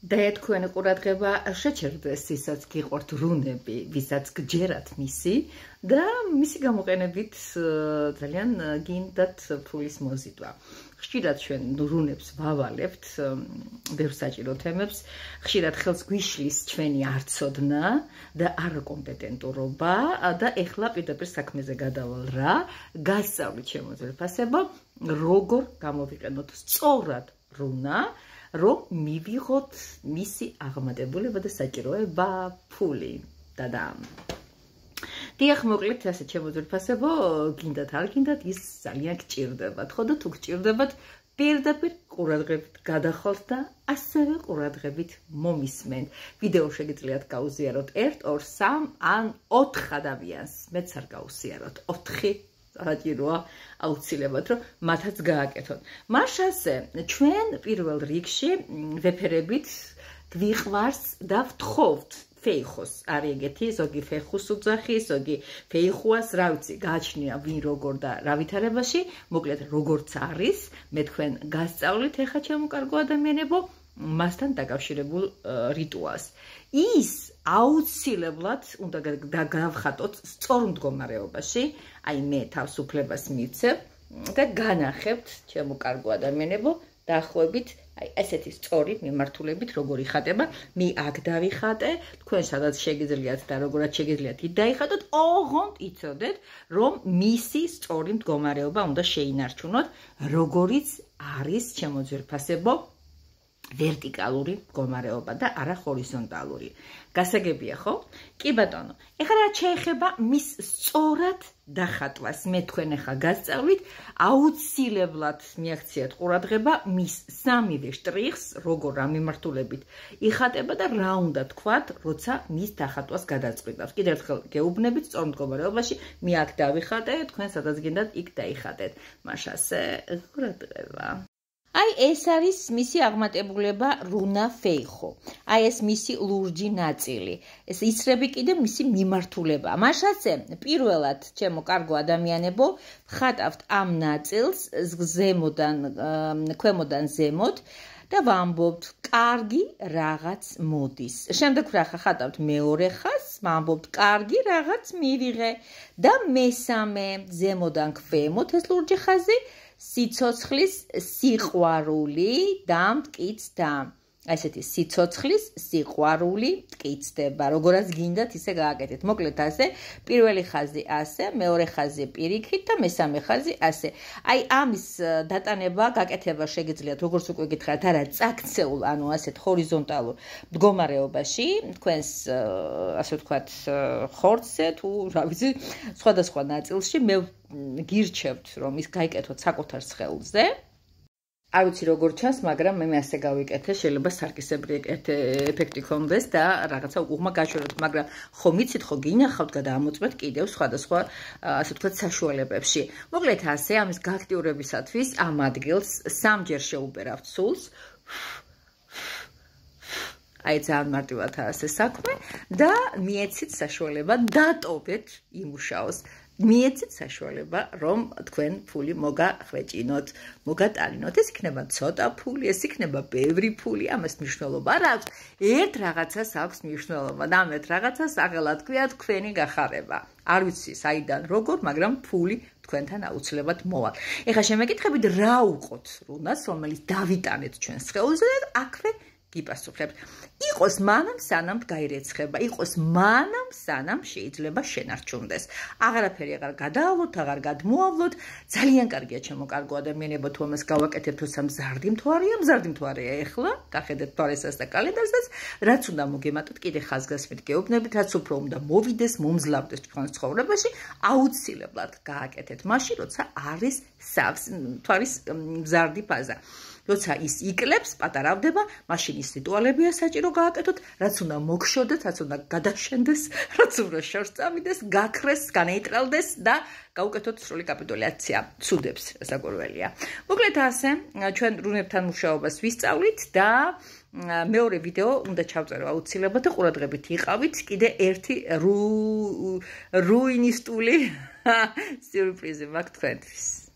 დაეთქვენი ყურადღება შეჩერდეს ისაც გიყვართ რუნები, ვისაც გჯერათ მისი და მისი გამოყენებით ძალიან გინდათ ფულის მოზიდვა. ხშირად ჩვენ რუნებს ვავალებთ, ბევრ საჭირო თემებს, ხშირად ხელს გვიშლის ჩვენი არცოდნა და არაკომპეტენტურობა და ეხლა პირდაპირ საქმეზე გადავალ რა, გასწავლით ჩემო ძვირფასებო, როგორ გამოვიყენოთ სწორად რუნა, რომ მივიღოთ მისი აღმატებულება და საჭიროება ფული. დადამ. დიახ, მოკლედ ასე ჩემო ძვირფასებო, გინდათ არ გინდათ, ის ძალიან გჭირდებათ, ხო და თუ გჭირდებათ, პირდაპირ ყურადღებით გადახვალთ და ასევე ყურადღებით მომისმენთ. ვიდეო შეგიძლიათ გაუზიაროთ 1, 2, 3 ან 4 ადამიანს. მეც არ გაუსიაროთ 4 საჭიროა აუცილებლად რომ მათაც გააკეთოთ. მაშასე ჩვენ პირველ რიგში ვეფერებით გვიყვარს და ვთხოვთ ფეიხოს. არის ეგეთი, ზოგი ფეხუს უძახი, ზოგი ფეიხუას, რა ვიცი, გააჩნია ვინ როგორ და რა ვითარებაში, მოკლედ როგორც არის, მე თქვენ გასწავლით ეხა ჩემო კარგო ადამიანებო, მასთან დაკავშირებულ რიტუალს. ის აუცილებლად უნდა გავხატოთ სწორ მდგომარეობაში, აი მე თავს უფლებას მივცემ და განახებთ ჩემო კარგო ადამიანებო, დაახლოებით აი ესეთი სწორი მიმართულებით როგორი ხატება, მე აქ დავიხატე, თქვენ სადაც შეგიძლიათ და როგორაც შეგიძლიათ იქ დაიხატოთ, ოღონდ იცოდეთ, რომ მისი სწორი მდგომარეობა უნდა შეინარჩუნოთ, როგორიც არის ჩემო ძვირფასებო, ვერტიკალური მდგომარეობა და არა ჰორიზონტალური. გასაგებია ხო? კი ბატონო. ეხლა რა შეეხება მის სწორად დახატვას, მე თქვენ ახლა გასწავლით, აუცილებლად მიაქციათ ყურადღება მის სამივე შტრიხს, როგორ რა მიმართულებით იხატება და რა უნდა თქვათ, როცა მის დახატვას გადაწყვიტავს. კიდევ ერთხელ გეუბნებით სწორ მდგომარეობაში, მე აქ დავიხატე, თქვენ სადაც გინდათ იქ დაიხატეთ. მაშასე ყურადღება. აი ეს არის მისი აღმატებულება რუნა ფეიხო. აი ეს მისი ლურჯი ნაწილი. ეს იცრები კიდე მისი მიმართულება. მაშასე პირველად ჩემო კარგო ადამიანებო, ვხატავთ ამ ნაწილს ზემოდან ქვემოდან ზემოთ და ვამბობთ, კარგი რაღაც მოდის. შემდეგ რა ხატავთ მეორე ხაზს, ვამბობთ, კარგი რაღაც მივიღე და მესამე ზემოდან ქვემოთ ეს ლურჯი ხაზი სიცოცხლის სიყვარული და მტკიცდა. ესეთი სიცოცხლის სიყვარული მტკიცდება. როგორაც გინდათ ისე გააკეთეთ. მოკლედ ასე, პირველი ხაზი ასე, მეორე ხაზი პირიქით და მესამე ხაზი ასე. აი ამის დატანება, გაკეთება შეგიძლიათ, როგორც უკვე გითხრათ, არა წაქცეულ, ანუ ასეთ ჰორიზონტალურ მდგომარეობაში, თქვენს ასე ვთქვათ, ხორცზე თუ რა ვიცი, სხვადასხვა ნაწილში მე გირჩევთ, რომ ის გაიკეთოთ საკუთარ სხეულზე. არ ვიცი როგორ ჩანს, მაგრამ მე ასე გავიკეთე, შეიძლება სარკისებრი ეფექტი ქონდეს და რაღაცა უღმა გაჩვენოთ, მაგრამ ხომ იცით, ხო გინახავთ გადაამოწმეთ კიდევ სხვადასხვა ასე ვთქვათ საშუალებებში. მოკლედ ასე, ამის გააქტიურებისათვის ამ ადგილს სამჯერ შეუბერავთ სულს. აი ძალიან მარტივადაა ასე საქმე და მიეცით საშუალება დატოვეთ იმუშაოს. მიეცით საშუალება, რომ თქვენ ფული მოგახვეჭინოთ, მოგატანინოთ. ეს იქნება ცოტა ფული, ეს იქნება ბევრი ფული, ამას მნიშვნელობა არ აქვს. ერთ რაღაცას აქვს მნიშვნელობა და ამ ერთ რაღაცას აღელა თქვია თქვენი გახარება. არ ვიცი საიდან როგორ, მაგრამ ფული თქვენთან აუცილებლად მოვალ. ეხლა შემეკითხებით რა უყოთ რუნას, რომელიც დავიტანეთ ჩვენ სხეულზე და აქვე გიპასუხებთ. იყოს მანამ სანამ გაირეცხება, იყოს მანამ სანამ შეიძლება შენარჩუნდეს. აღარაფერი აღარ გადაავლოთ, აღარ გადმოავლოთ. ძალიან კარგია ჩემო კარგო ადამიანებო, თუ ამას გავაკეთებთ, როცა მზარდი მთვარეა, მზარდი მთვარეა ეხლა, გახედეთ მთვარესაც და კალენდარსაც, რაც უნდა მოგემატოთ, კიდე ხაზგასმით გეუბნებით, რაც უფრო უნდა მოვიდეს, მომძლავრდეს თქვენს ცხოვრებაში, აუცილებლად გააკეთეთ მაშინ, როცა არის მთვარის მზარდი ფაზა. როცა ის იკლებს, პატარავდება, მაშინ ის რიტუალებია საჭირო გააკეთოთ, რაც უნდა მოგშოდეთ, რაც უნდა გადაშენდეს, რაც უნდა შორს წავიდეს, გაქრეს, განეიტრალდეს და გაუკეთოთ სრული კაპიტულაცია. ცუდებს საკვირველია. მოკლედ ასე, ჩვენ რუნებთან მუშაობას ვისწავლით და მეორე ვიდეო უნდა ჩავწერო აუცილებლად და ყურადღებით იყავით. კიდე ერთი რუინისტული სიურპრიზი მაქვს თქვენთვის.